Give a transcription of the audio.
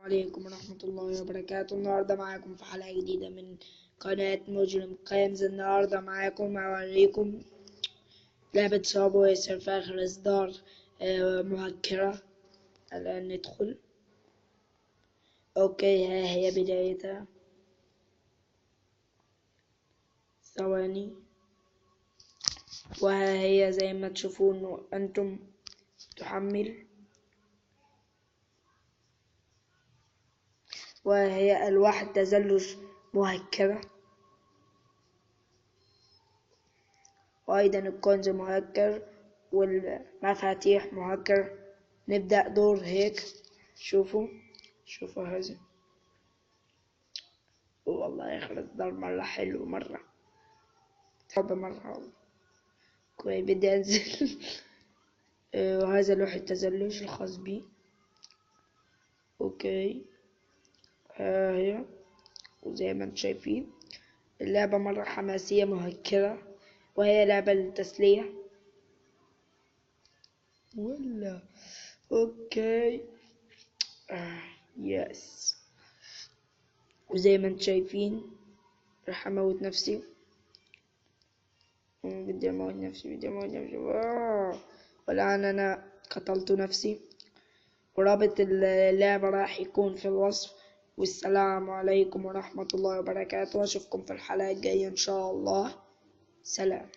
عليكم ورحمة الله وبركاته. النهاردة معاكم في حلقة جديدة من قناة مجرم قيمز. النهاردة معاكم هوريكم لعبة صعبة ويسر في آخر اصدار مهكرة. الآن ندخل. اوكي، ها هي بدايتها. ثواني. وها هي زي ما تشوفون أنتم تحمل. وهي ألواح التزلج مهكرة، وأيضا الكنز مهكر والمفاتيح مهكر. نبدأ دور هيك. شوفوا هذا. والله آخر الدور مرة حلو، مرة صعب، مرة كويس. بدي أنزل. وهذا لوح التزلج الخاص بي. أوكي، ها هي. وزي ما انتم شايفين اللعبة مرة حماسية مهكرة، وهي لعبة للتسلية ولا. اوكي. يس. وزي ما انتم شايفين راح اموت نفسي. بدي اموت نفسي. والان انا قتلت نفسي. ورابط اللعبة راح يكون في الوصف. والسلام عليكم ورحمة الله وبركاته، واشوفكم في الحلقة الجاية ان شاء الله. سلام.